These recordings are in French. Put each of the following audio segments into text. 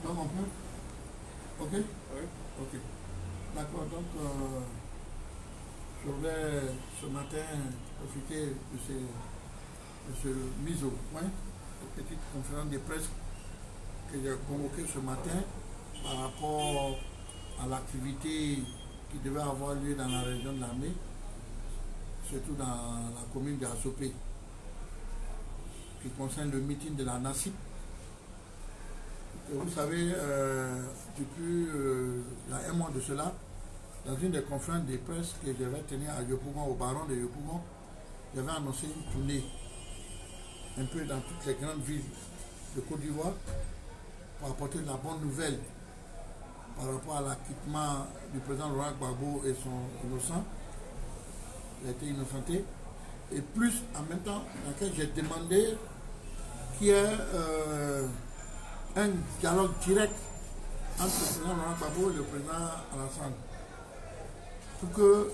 Donc on peut. Ok? Oui. Ok. D'accord, donc je voulais ce matin profiter de ce mise au point, cette petite conférence de presse que j'ai convoquée ce matin par rapport à l'activité qui devait avoir lieu dans la région de l'armée, surtout dans la commune de Asopé, qui concerne le meeting de la NACIP. Et vous savez, depuis il y a un mois de cela, dans une des conférences de presse que je vais tenir à Yopougon, au baron de Yopougon, j'avais annoncé une tournée un peu dans toutes les grandes villes de Côte d'Ivoire pour apporter de la bonne nouvelle par rapport à l'acquittement du président Laurent Gbagbo et son innocent. Il a été innocenté. Et plus, en même temps, dans lequel j'ai demandé qu'il y ait un dialogue direct entre le président Laurent Gbagbo et le président Alassane, pour que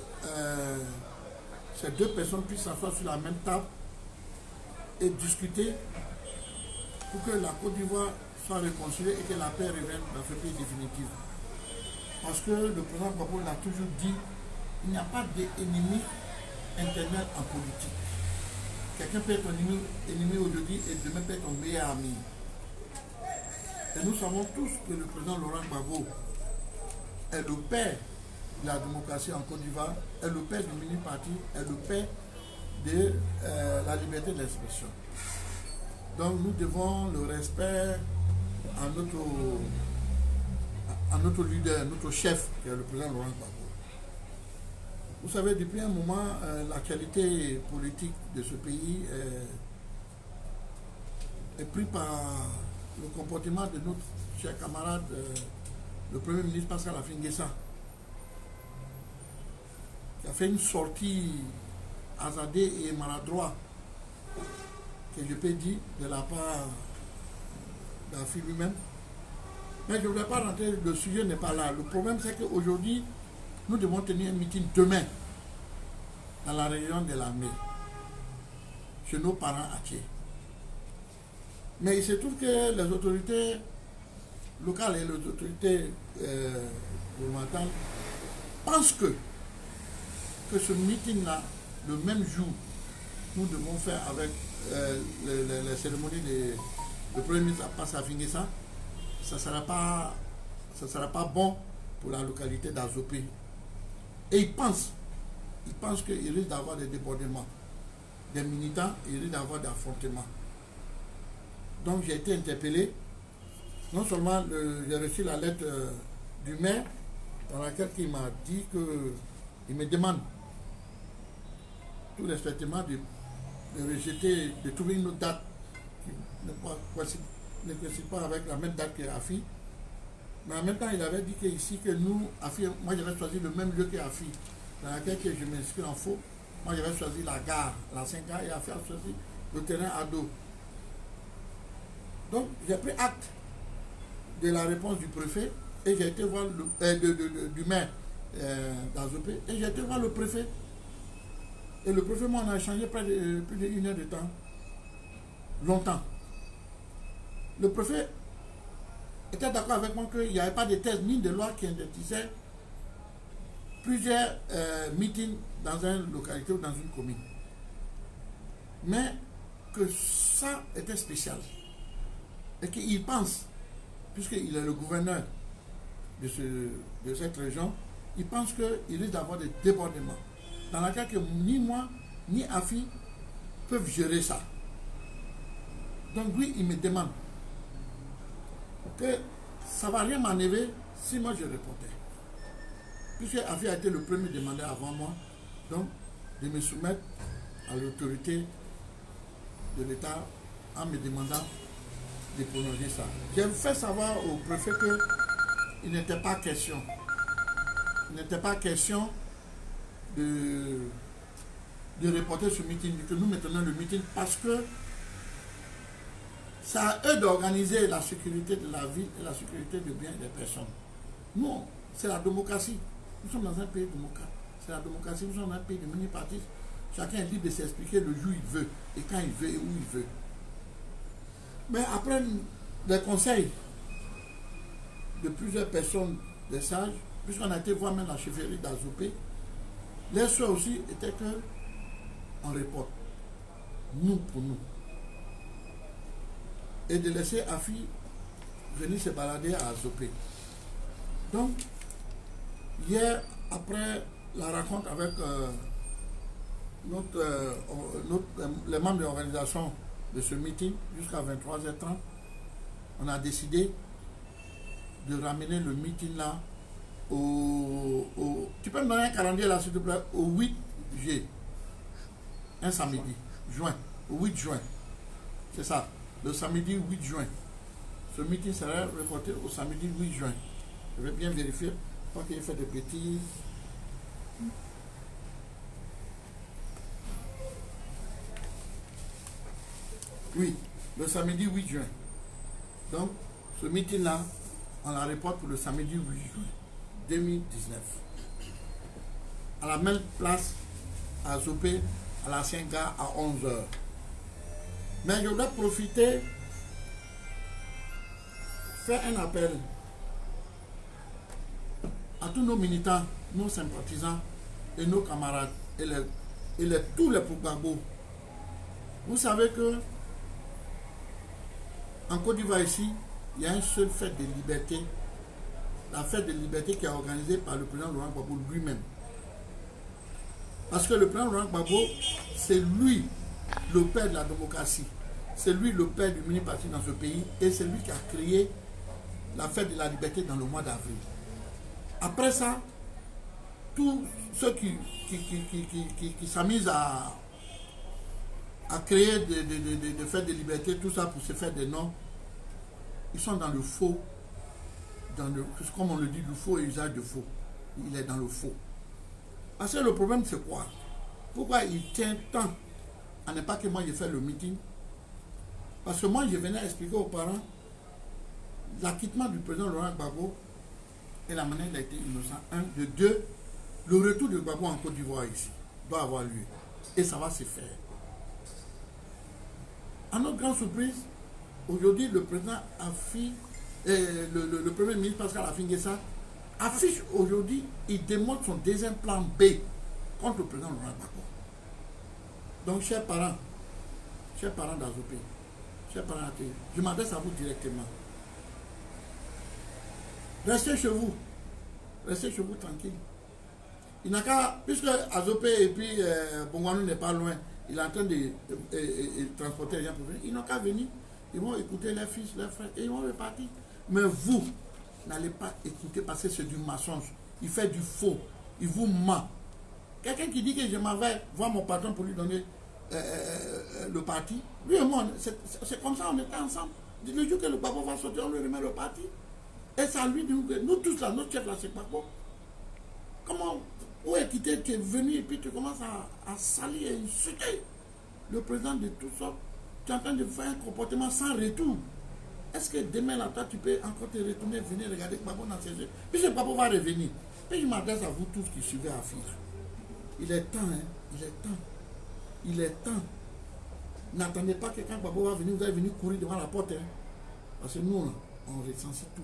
ces deux personnes puissent s'asseoir sur la même table et discuter pour que la Côte d'Ivoire soit réconciliée et que la paix revienne dans ce pays définitif. Parce que le président Gbagbo l'a toujours dit, il n'y a pas d'ennemi interne en politique. Quelqu'un peut être ton ennemi aujourd'hui et demain peut être ton meilleur ami. Et nous savons tous que le président Laurent Gbagbo est le père de la démocratie en Côte d'Ivoire, est le père du mini-parti, est le père de la liberté d'expression. Donc nous devons le respect à notre leader, notre chef, qui est le président Laurent Gbagbo. Vous savez, depuis un moment, l'actualité politique de ce pays est prise par le comportement de notre cher camarade, le Premier ministre Pascal Affi-N'Guessa, qui a fait une sortie hasardée et maladroite, que je peux dire, de la part d'Affi lui-même. Mais je ne voudrais pas rentrer, le sujet n'est pas là. Le problème, c'est qu'aujourd'hui, nous devons tenir un meeting demain dans la région de l'armée, chez nos parents à Thiers. Mais il se trouve que les autorités locales et les autorités gouvernementales pensent que ce meeting-là, le même jour, nous devons faire avec les cérémonies de Premier ministre Pascal Affi-N'Guessa, ça ne sera pas bon pour la localité d'Azopé. Et ils pensent qu'il risque d'avoir des débordements, des militants, il risque d'avoir des affrontements. Donc j'ai été interpellé. Non seulement j'ai reçu la lettre du maire dans laquelle il m'a dit qu'il me demande tout respectement de rejeter, de trouver une autre date qui ne coïncide pas avec la même date que Affi. Mais en même temps, il avait dit qu'ici, que nous, Affi, moi j'avais choisi le même lieu que Affi, dans laquelle je m'inscris en faux. Moi j'avais choisi la gare, la 5 gare, et Affi a choisi le terrain à dos. Donc j'ai pris acte de la réponse du préfet et j'ai été voir du maire d'Azopé et j'ai été voir le préfet. Et le préfet, moi, on a échangé plus d'1 heure de temps. Longtemps. Le préfet était d'accord avec moi qu'il n'y avait pas de thèse ni de loi qui interdisaient plusieurs meetings dans une localité ou dans une commune. Mais que ça était spécial. Et qu'il pense, puisqu'il est le gouverneur de cette région, il pense qu'il risque d'avoir des débordements, dans laquelle que ni moi, ni Affi peuvent gérer ça. Donc lui, il me demande que ça ne va rien m'enlever si moi je répondais. Puisque Affi a été le premier demandé avant moi, donc de me soumettre à l'autorité de l'État en me demandant de prolonger ça. J'ai fait savoir au préfet qu'il n'était pas question. Il n'était pas question de reporter ce meeting, que nous maintenons le meeting parce que c'est à eux d'organiser la sécurité de la ville et la sécurité des biens et des personnes. Non, c'est la démocratie. Nous sommes dans un pays démocrate. C'est la démocratie, nous sommes dans un pays de mini-partis. Chacun est libre de s'expliquer le jour où il veut, et quand il veut, et où il veut. Mais après des conseils de plusieurs personnes, des sages, puisqu'on a été voir même la chefferie d'Azopé, les souhaits aussi étaient que on reporte, nous pour nous. Et de laisser Afi venir se balader à Azopé. Donc, hier, après la rencontre avec les membres de l'organisation de ce meeting, jusqu'à 23h30, on a décidé de ramener le meeting là tu peux me donner un calendrier là s'il te plaît, au 8 juillet, un samedi, juin, au 8 juin, c'est ça, le samedi 8 juin. Ce meeting sera reporté au samedi 8 juin. Je vais bien vérifier, pas qu'il ait fait des petits. Oui, le samedi 8 juin. Donc, ce meeting-là, on la reporte pour le samedi 8 juin 2019. À la même place, à Zopé, à la Saint-Gare, à 11h. Mais je voudrais profiter, faire un appel à tous nos militants, nos sympathisants et nos camarades et tous les Pougabo. Vous savez que en Côte d'Ivoire ici, il y a une seule fête de liberté, la fête de liberté qui est organisée par le président Laurent Gbagbo lui-même. Parce que le président Laurent Gbagbo, c'est lui le père de la démocratie, c'est lui le père du mini-parti dans ce pays et c'est lui qui a créé la fête de la liberté dans le mois d'avril. Après ça, tous ceux qui s'amusent à créer des fêtes de liberté, tout ça pour se faire des noms, ils sont dans le faux, comme on le dit, le faux et usage de faux. Il est dans le faux. Parce que le problème, c'est quoi? Pourquoi il tient tant à ne pas que moi j'ai fait le meeting? Parce que moi, je venais expliquer aux parents l'acquittement du président Laurent Gbagbo et la manière dont il a été innocent. Un, de deux, le retour de Gbagbo en Côte d'Ivoire ici doit avoir lieu. Et ça va se faire. À notre grande surprise, aujourd'hui, le président le premier ministre Pascal Affi-N'Guessan affiche aujourd'hui, il démontre son deuxième plan B contre le président Laurent Gbagbo. Donc, chers parents d'Azopé, chers parents d'Azopé, je m'adresse à vous directement. Restez chez vous tranquille. Il n'a qu'à, puisque Azopé et puis Bongwanou n'est pas loin, il est en train de transporter les gens pour venir, ils n'ont qu'à venir, ils vont écouter leurs fils, leurs frères, et ils vont repartir. Mais vous, n'allez pas écouter parce que c'est du mensonge. Il fait du faux, il vous ment. Quelqu'un qui dit que je m'en vais voir mon patron pour lui donner le parti, lui et moi, c'est comme ça, on était ensemble. Le jour que le Gbagbo va sortir, on lui remet le parti. Et ça lui dit, nous tous là, notre chef là, c'est Gbagbo. Comment, où est quitté, tu es venu et puis tu commences à salir et insulter le président de toutes sortes. Tu es en train de faire un comportement sans retour. Est-ce que demain là, toi, tu peux encore te retourner, venir regarder Gbagbo dans ses yeux? Puis ce Gbagbo va revenir. Puis je m'adresse à vous tous qui suivez Afi. Il est temps, hein, il est temps. Il est temps. N'attendez pas que quand Gbagbo va venir, vous allez venir courir devant la porte. Hein. Parce que nous, là, on recense tout.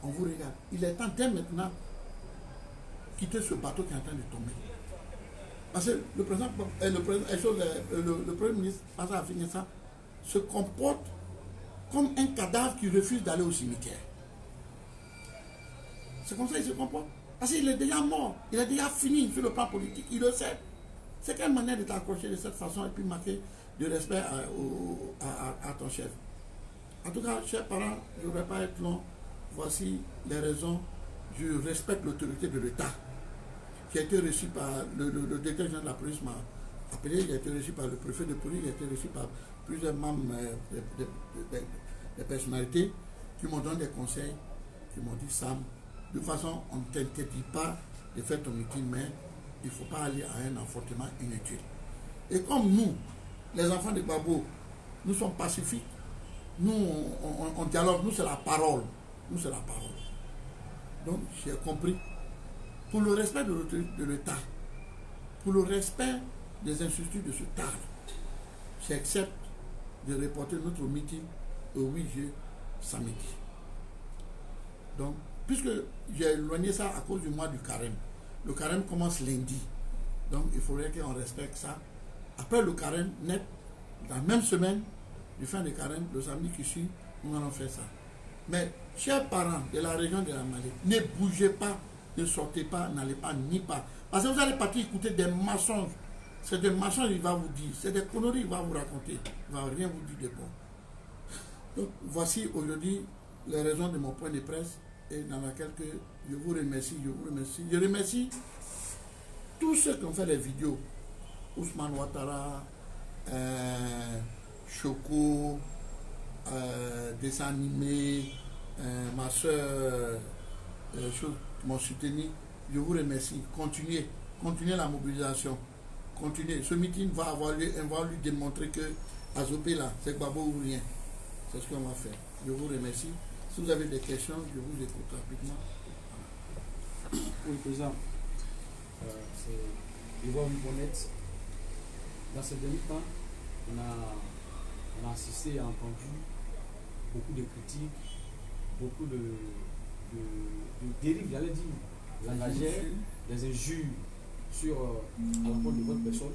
On vous regarde. Il est temps dès maintenant quitter ce bateau qui est en train de tomber. Parce que le président, le premier ministre, Pascal Affi-N'Guessan, se comporte comme un cadavre qui refuse d'aller au cimetière. C'est comme ça qu'il se comporte. Parce qu'il est déjà mort. Il est déjà fini sur le plan politique. Il le sait. C'est quelle manière de t'accrocher de cette façon et puis marquer de respect à ton chef. En tout cas, chers parents, je ne vais pas être long. Voici les raisons. Je respecte l'autorité de l'État qui a été reçue par le directeur général de la police m'a appelé, il a été reçu par le préfet de police, il a été reçu par plusieurs membres des personnalités qui m'ont donné des conseils, qui m'ont dit Sam, de toute façon, on ne t'interdit pas de faire ton meeting, mais il ne faut pas aller à un affrontement inutile. Et comme nous, les enfants de Gbagbo, nous sommes pacifiques, Nous, on dialogue, nous, c'est la parole. Nous, c'est la parole. Donc, j'ai compris. Pour le respect de l'État, pour le respect des instituts de ce TAR, j'accepte de reporter notre meeting au 8 juillet samedi. Donc, puisque j'ai éloigné ça à cause du mois du carême. Le carême commence lundi. Donc, il faudrait qu'on respecte ça. Après le carême, net, la même semaine du fin de carême, le samedi qui suit, nous allons faire ça. Mais, chers parents de la région de la Malais, ne bougez pas, ne sortez pas, n'allez pas, ni pas. Parce que vous allez partir écouter des mensonges. C'est des mensonges qu'il va vous dire. C'est des conneries qu'il va vous raconter. Il ne va rien vous dire de bon. Donc, voici aujourd'hui les raisons de mon point de presse et dans laquelle que je vous remercie, je vous remercie. Je remercie tous ceux qui ont fait les vidéos. Ousmane Ouattara, Choco, dessin animé, ma soeur, m'ont soutenu. Je vous remercie. Continuez la mobilisation. Continuez. Ce meeting va avoir lieu, on va lui démontrer que Azopé là, c'est Gbagbo ou rien. C'est ce qu'on va faire. Je vous remercie. Si vous avez des questions, je vous écoute rapidement. Oui, président. Il va vous connaître. Dans ces derniers temps, on a assisté et entendu beaucoup de critiques, beaucoup de dérives, j'allais dire, langagières, des injures sur à l'encontre de votre personne,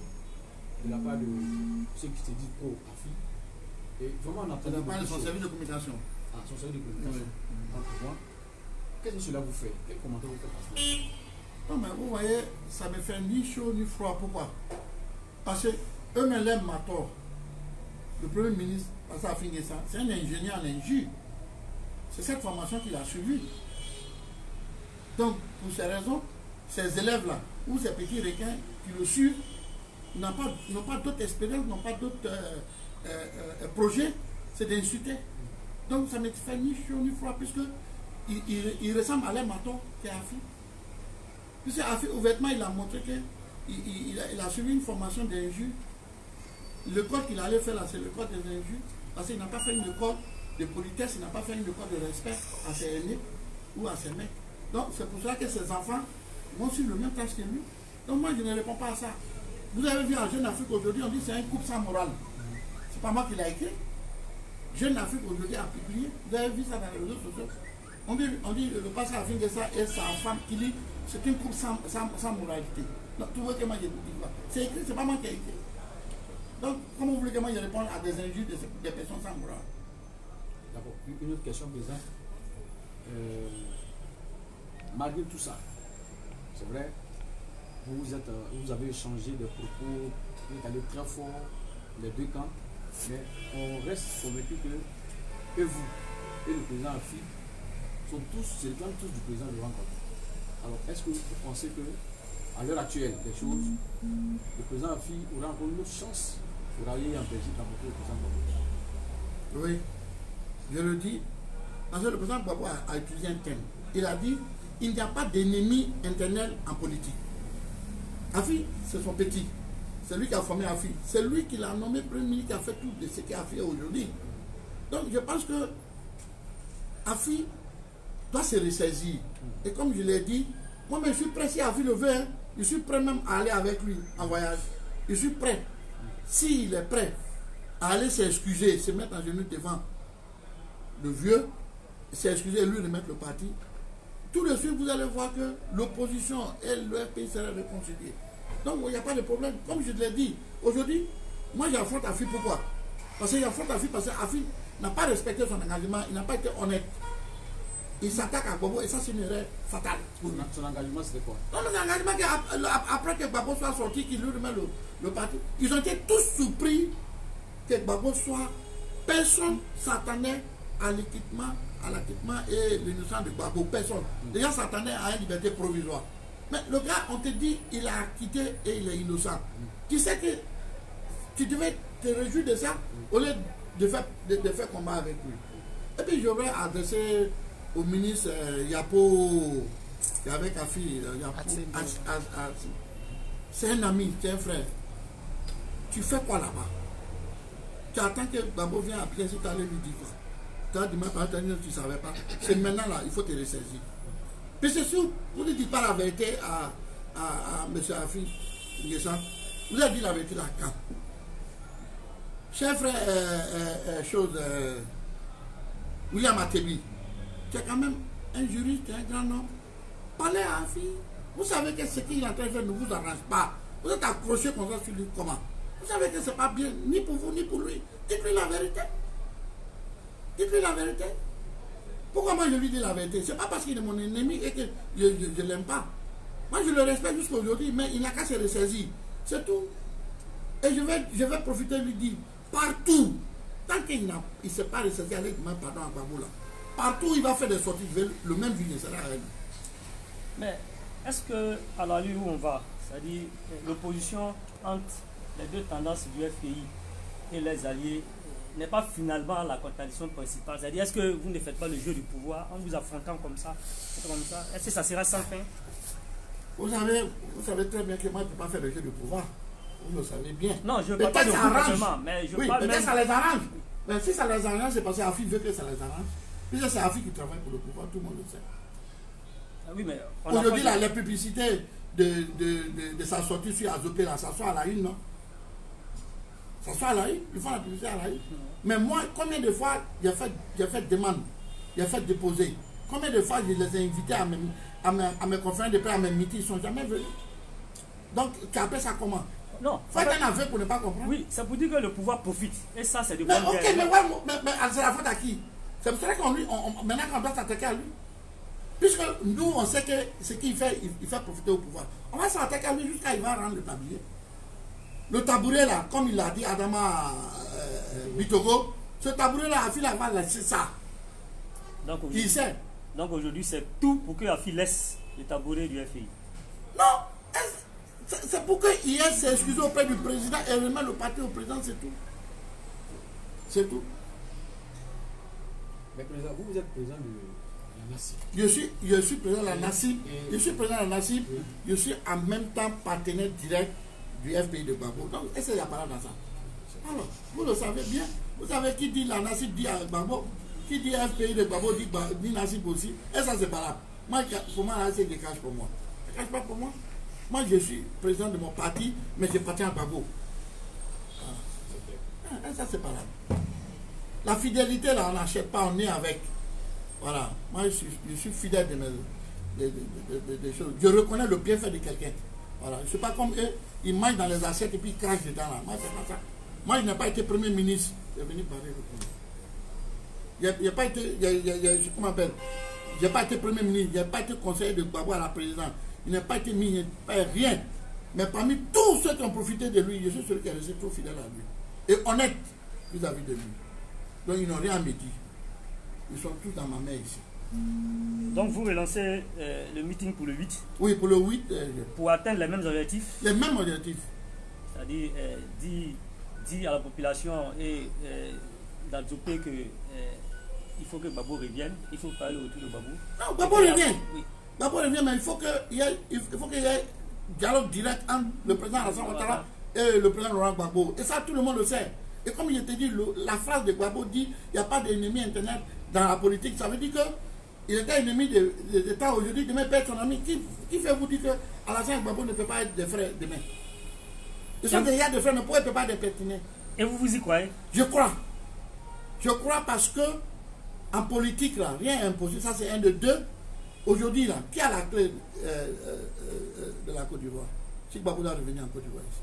de la part de ceux qui se disent pro-AFI. Et vraiment, on a entendu. De la part de son service de communication. Ah, son service de communication. Oui. Qu'est-ce que cela vous fait? Quel commentaire vous faites à cela? Non, mais vous voyez, ça me fait ni chaud ni froid. Pourquoi? Parce que eux-mêmes m'a tort. Le Premier ministre, ça a fini ça. C'est un ingénieur en injure. C'est cette formation qu'il a suivie. Donc, pour ces raisons, ces élèves-là, ou ces petits requins qui le suivent, n'ont pas d'autres expériences, n'ont pas d'autres projets, c'est d'insulter. Donc, ça ne me fait ni chaud ni froid, puisque il ressemble à l'air maton qui est Afi. Puisque Afi, ouvertement, il a montré qu'il a suivi une formation d'injure. Le code qu'il allait faire là, c'est le code des injures, parce qu'il n'a pas fait une école de politesse, il n'a pas fait une école de respect à ses aînés ou à ses mecs. Donc, c'est pour ça que ses enfants vont suivre le même tâche que lui. Donc, moi, je ne réponds pas à ça. Vous avez vu en Jeune Afrique aujourd'hui, on dit que c'est un couple sans morale. C'est pas moi qui l'ai écrit. Jeune Afrique aujourd'hui a publié. Vous avez vu ça dans les réseaux sociaux. On dit le pasteur Afingessa et sa femme qui dit c'est un couple sans moralité. Donc, tu vois que moi, j'ai dit quoi. C'est écrit, c'est pas moi qui ai écrit. Donc, comment vous voulez que moi je réponde à des injures des personnes sans morale? D'accord. Une autre question, président. Malgré tout ça, c'est vrai, vous avez échangé des propos, vous êtes allé très fort, les deux camps, mais on reste convaincu que vous et le président Afi sont tous, c'est le plan tous du président de rencontre. Alors, est-ce que vous pensez que, à l'heure actuelle des choses, le président Afi aura encore une autre chance pour aller en Belgique rencontrer le président Gbagbo? Oui, je le dis, parce que le président Gbagbo a utilisé un thème. Il a dit il n'y a pas d'ennemi interne en politique. Afi, c'est son petit. C'est lui qui a formé Afi. C'est lui qui l'a nommé premier ministre, qui a fait tout de ce qu'Afi est aujourd'hui. Donc je pense que Afi doit se ressaisir. Et comme je l'ai dit, moi-même je suis prêt, si Afi le veut, hein, je suis prêt même à aller avec lui en voyage. Je suis prêt. S'il est prêt à aller s'excuser, se mettre en genoux devant le vieux, s'excuser et lui remettre le parti, tout de suite vous allez voir que l'opposition et le FPI seraient réconciliés. Donc il n'y a pas de problème. Comme je l'ai dit, aujourd'hui, moi j'affronte Afi pourquoi? Parce que j'affronte Afi parce qu'Afi n'a pas respecté son engagement, il n'a pas été honnête. Il s'attaque à Gbagbo et ça c'est une erreur fatale. Son engagement c'était quoi? Non, mais l'engagement après que Gbagbo soit sorti, qu'il lui remet le parti, ils ont été tous surpris que Gbagbo soit. Personne s'attendait à l'acquittement et l'innocence de Gbagbo. Personne. Les gens s'attendaient à une liberté provisoire. Mais le gars, on te dit, il a acquitté et il est innocent. Tu sais que tu devais te réjouir de ça au lieu de faire combat avec lui. Et puis je vais adresser au ministre Yapo, qui est avec Afi, c'est un ami, c'est un frère. Tu fais quoi là-bas? tu attends que Gbagbo vienne après, si tu allais lui dire quoi. Tu as dit, tu ne savais pas. C'est maintenant là, il faut te ressaisir. Puis c'est sûr, vous ne dites pas la vérité à M. Afi Nguessan. Vous avez dit la vérité là quand? Cher frère, William Atebi, tu es quand même un juriste, un grand homme. Parlez à Afi. Vous savez que ce qu'il est en train de faire ne vous arrange pas. Vous êtes accroché comme ça sur lui, comment? Vous savez que ce n'est pas bien, ni pour vous, ni pour lui. Dites-lui la vérité. Dites-lui la vérité. Pourquoi moi je lui dis la vérité? Ce n'est pas parce qu'il est mon ennemi et que je ne l'aime pas. Moi je le respecte jusqu'à aujourd'hui, mais il n'a qu'à se ressaisir. C'est tout. Et je vais profiter de lui dire, partout, tant qu'il ne s'est pas ressaisi, allez demander pardon à Gbagbo là. Partout il va faire des sorties, le même vigne sera à elle. Mais est-ce que à l'allure où on va, c'est-à-dire l'opposition entre les deux tendances du FPI et les alliés n'est pas finalement la contradiction principale? C'est-à-dire, est-ce que vous ne faites pas le jeu du pouvoir en vous affrontant comme ça? Est-ce que ça sera sans fin? Vous savez très bien que moi je ne peux pas faire le jeu du pouvoir. Vous le savez bien. Non, je ne parle pas de gouvernement, mais je parle peut-être même... ça les arrange. Mais si ça les arrange, c'est parce qu'Afi veut que ça les arrange. Puis c'est Afi qui travaille pour le pouvoir, tout le monde le sait. Ah oui, mais aujourd'hui, la publicité de sa sortie sur Azopé, là, ça soit à la une, non? Ça soit à la une, ils font la publicité à la une. Mais moi, combien de fois j'ai fait demande, j'ai fait déposer? Combien de fois je les ai invités à mes conférences de presse, à mes meetings, ils ne sont jamais venus. Donc, tu appelles ça comment? Non. Faites un aveu pour ne pas comprendre. Oui, ça vous dit que le pouvoir profite. Et ça, c'est de mais bonne ok, mais c'est la faute à qui? C'est pour ça qu'on maintenant qu'on doit s'attaquer à lui. Puisque nous, on sait que ce qu'il fait, il fait profiter au pouvoir. On va s'attaquer à lui jusqu'à il va rendre le tablier. Le tabouret là, comme il l'a dit Adama Bitogo, ce tabouret là, Afi va laisser ça. Donc, il sait. Donc aujourd'hui, c'est tout pour que Afi laisse le tabouret du FI. Non, c'est pour qu'il s'est excusé auprès du président et remet le parti au président, c'est tout. C'est tout. Mais président, vous êtes président de la NACIP. Je suis président de la NACIP. Je suis président de la NACIP. Je suis en même temps partenaire direct du FPI de Gbagbo. Donc, est-ce qu'il y a pas dans ça? Alors, vous le savez bien. Vous savez qui dit la NACIP dit à Gbagbo, qui dit FPI de Gbagbo dit NACIP aussi. Et ça, c'est pas là. Moi, pour moi, là, c'est des caches pour moi. Ça ne cache pas pour moi. Moi, je suis président de mon parti, mais je parti à Gbagbo. Et ça, c'est pas là. La fidélité, là, on n'achète pas, on est avec. Voilà. Moi, je suis fidèle des choses. Je reconnais le bienfait de quelqu'un. Voilà. Je ne suis pas comme eux, ils mangent dans les assiettes et puis ils crachent dedans. Là. Moi, c'est pas ça. Moi, je n'ai pas été premier ministre. Je suis venu parler le premier. Je n'ai pas été, comment on appelle? Je n'ai pas été premier ministre. Je n'ai pas été conseiller de Gbagbo à la présidence. Il n'a pas été mis, rien. Mais parmi tous ceux qui ont profité de lui, je suis celui qui est resté trop fidèle à lui. Et honnête vis-à-vis de lui. Donc, ils n'ont rien à me dire. Ils sont tous dans ma main ici. Donc, vous relancez le meeting pour le 8? Oui, pour le 8. Pour atteindre les mêmes objectifs? Les mêmes objectifs. C'est-à-dire, dire à la population et d'Adzopé que il faut que Gbagbo revienne. Il faut parler autour de Gbagbo. Non, Gbagbo revient. Oui. Gbagbo revient, mais il faut qu'il y ait dialogue direct entre le président Alassane Ouattara et le président Laurent Gbagbo. Et ça, tout le monde le sait. Et comme je te dis, la phrase de Gbagbo dit il n'y a pas d'ennemi internet dans la politique. Ça veut dire qu'il était ennemi de l'État aujourd'hui, demain il peut être son ami. Qui fait vous dire que Alassane Gbagbo ne peut pas être des frères demain? Ils sont des frères, ne peuvent pas être pertinents. Et vous y croyez? Je crois. Je crois parce que en politique, là, rien n'est impossible. Ça, c'est un de deux. Aujourd'hui, là, qui a la clé de la Côte d'Ivoire? Si Gbagbo doit revenir en Côte d'Ivoire ici.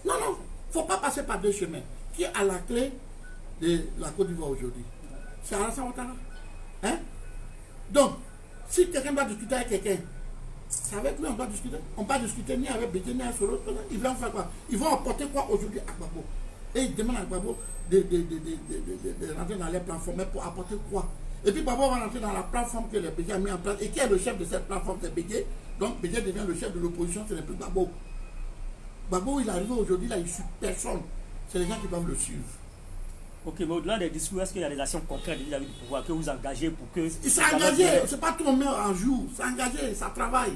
Non, non. Il ne faut pas passer par deux chemins. Qui a la clé de la Côte d'Ivoire aujourd'hui? C'est Alassane Ouattara. Hein? Donc, si quelqu'un doit discuter avec quelqu'un, c'est avec lui on doit discuter. On ne va pas discuter ni avec Bédié, ni avec Soro. Ils vont faire quoi? Ils vont apporter quoi aujourd'hui à Gbagbo? Et ils demandent à Gbagbo de rentrer dans les plateformes. Mais pour apporter quoi? Et puis Gbagbo va rentrer dans la plateforme que le Bédié a mis en place. Et qui est le chef de cette plateforme? C'est Bédié. Donc Bédié devient le chef de l'opposition, ce n'est plus Gbagbo. Gbagbo, il est arrivé aujourd'hui, là, il ne suit personne. C'est les gens qui doivent le suivre. Ok, mais au-delà des discours, est-ce qu'il y a des actions concrètes vis-à-vis du pouvoir que vous engagez pour que... Il s'est engagé, c'est pas tout le monde en jour. C'est engagé, ça travaille.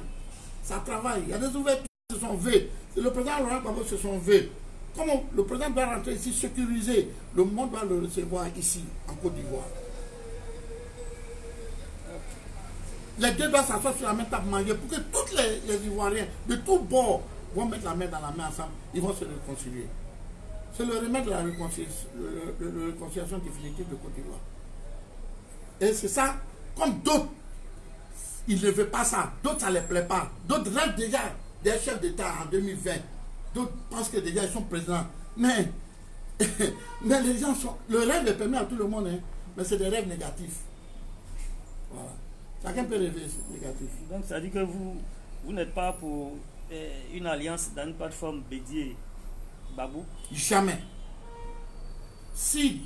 Ça travaille. Il y a des ouvertures qui se sont faites. Le président Laurent Gbagbo se sont faits. Comme le président doit rentrer ici, sécuriser, le monde doit le recevoir ici, en Côte d'Ivoire. Les deux doivent s'asseoir sur la même table manger pour que tous les Ivoiriens de tous bords vont mettre la main dans la main ensemble, ils vont se réconcilier. C'est le remède de la réconciliation définitive de Côte d'Ivoire. Et c'est ça, comme d'autres, ils ne veulent pas ça, d'autres ça ne les plaît pas, d'autres rêvent déjà des chefs d'État en 2020, d'autres pensent que déjà ils sont présidents. Mais les gens sont, le rêve les permet à tout le monde, hein, mais c'est des rêves négatifs. Voilà. Chacun peut rêver négatif. Donc ça dit que vous n'êtes pas pour une alliance dans une plateforme Bédié Gbagbo? Jamais. Si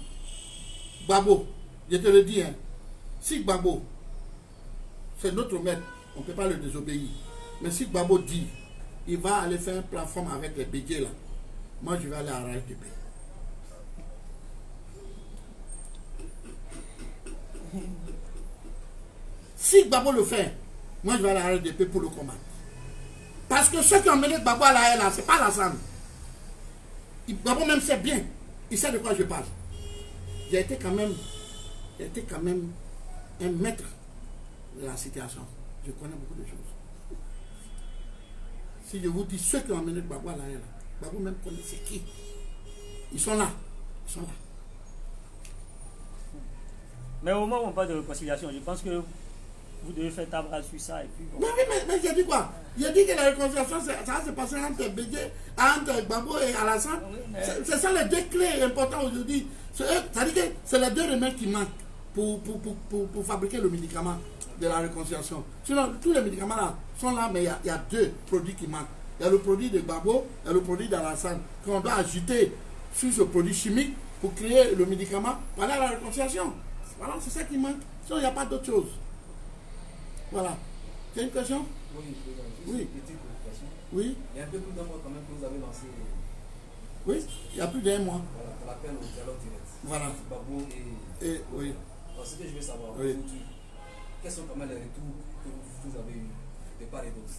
Gbagbo, je te le dis, hein, si Gbagbo, c'est notre maître, on ne peut pas le désobéir. Mais si Gbagbo dit, il va aller faire une plateforme avec les Bédié là, moi je vais aller à RHDP. Si Gbagbo le fait, moi je vais aller à la RDP pour le combattre. Parce que ceux qui ont mené Gbagbo à la RDP, ce n'est pas Alassane. Gbagbo même sait bien, il sait de quoi je parle. J'ai été quand même un maître de la situation. Je connais beaucoup de choses. Si je vous dis ceux qui ont mené Gbagbo à la RDP, Gbagbo même connaît c'est qui. Ils sont là. Ils sont là. Mais au moment où on parle de réconciliation, je pense que vous devez faire table rase sur ça et puis... Bon. Mais j'ai dit quoi? J'ai dit que la réconciliation, ça va se passer entre Bédié, entre Gbagbo et Alassane. Oui, c'est ça les deux clés importantes aujourd'hui. C'est-à-dire que c'est les deux remèdes qui manquent pour fabriquer le médicament de la réconciliation. Sinon, tous les médicaments là sont là, mais il y a deux produits qui manquent. Il y a le produit de Gbagbo et le produit d'Alassane qu'on doit ajouter sur ce produit chimique pour créer le médicament pendant la réconciliation. Voilà, c'est ça qui manque. Sinon, il n'y a pas d'autre chose. Voilà. C'est une question? Oui, oui. Une petite question. Oui. Il y a un peu plus d'un mois quand même que vous avez lancé. Oui, il y a plus d'un mois. Voilà, pour l'appel au dialogue direct. Voilà. Gbagbo et oui. Alors, ce que je veux savoir Oui. aujourd'hui, quels sont quand même les retours que vous avez eu de part et d'autre?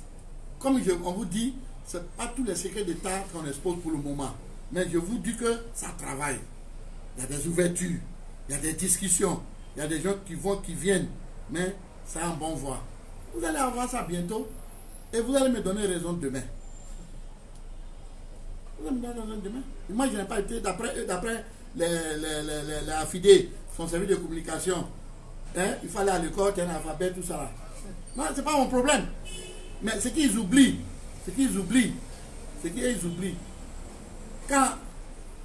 Comme on vous dit, ce n'est pas tous les secrets d'État qu'on expose pour le moment. Mais je vous dis que ça travaille. Il y a des ouvertures, il y a des discussions, il y a des gens qui viennent. Mais ça a un bon voie. Vous allez avoir ça bientôt et vous allez me donner raison demain. Vous allez me donner raison demain. Moi, je n'ai pas été, d'après les affidés, son service de communication, hein, il fallait à l'école, un alphabet, tout ça là. Non, ce n'est pas mon problème. Mais ce qu'ils oublient, quand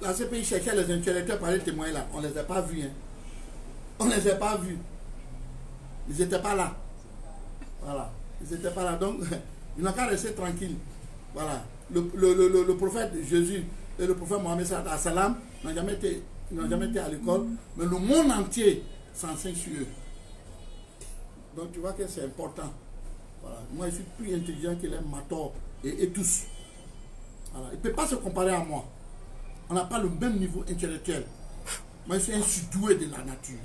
la CPI cherchait les intellectuels par les témoins là, on ne les a pas vus. Hein. On ne les a pas vus. Ils n'étaient pas là. Voilà. Ils n'étaient pas là. Donc, ils n'ont qu'à rester tranquilles. Voilà. Le prophète Jésus et le prophète Mohamed Salam n'ont jamais été à l'école, mais le monde entier s'enseigne sur eux. Donc, tu vois que c'est important. Voilà. Moi, je suis plus intelligent que les mators et tous. Voilà. Il ne peut pas se comparer à moi. On n'a pas le même niveau intellectuel. Moi, je suis un surdoué de la nature.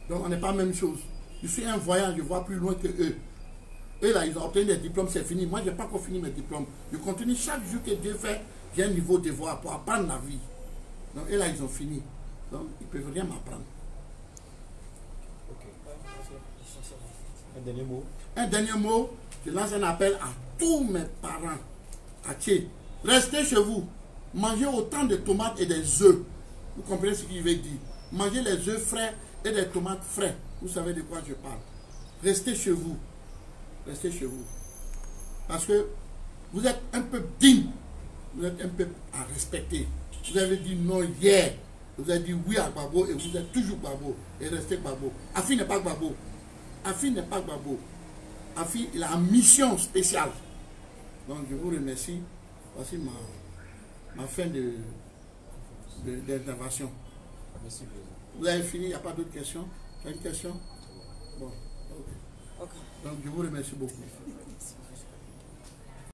Donc on n'est pas la même chose. Je suis un voyant, je vois plus loin que eux. Eux là, ils ont obtenu des diplômes, c'est fini. Moi, je n'ai pas encore fini mes diplômes. Je continue chaque jour que Dieu fait, j'ai un niveau de devoir pour apprendre la vie. Donc eux là, ils ont fini. Donc ils ne peuvent rien m'apprendre. Ok. Un dernier mot. Un dernier mot, je lance un appel à tous mes parents. Restez chez vous. Mangez autant de tomates et des œufs. Vous comprenez ce qu'il veut dire? Mangez les œufs frais et des tomates frais. Vous savez de quoi je parle. Restez chez vous. Restez chez vous. Parce que vous êtes un peu digne. Vous êtes un peu à respecter. Vous avez dit non hier. Vous avez dit oui à Gbagbo et vous êtes toujours Gbagbo. Et restez Gbagbo. Afi n'est pas Gbagbo. Afi n'est pas Gbagbo. Afi, il a une mission spéciale. Donc je vous remercie. Voici ma fin d'intervention. Merci. Vous avez fini, il n'y a pas d'autres questions? Il y a une question? Bon, ok. Donc je vous remercie beaucoup.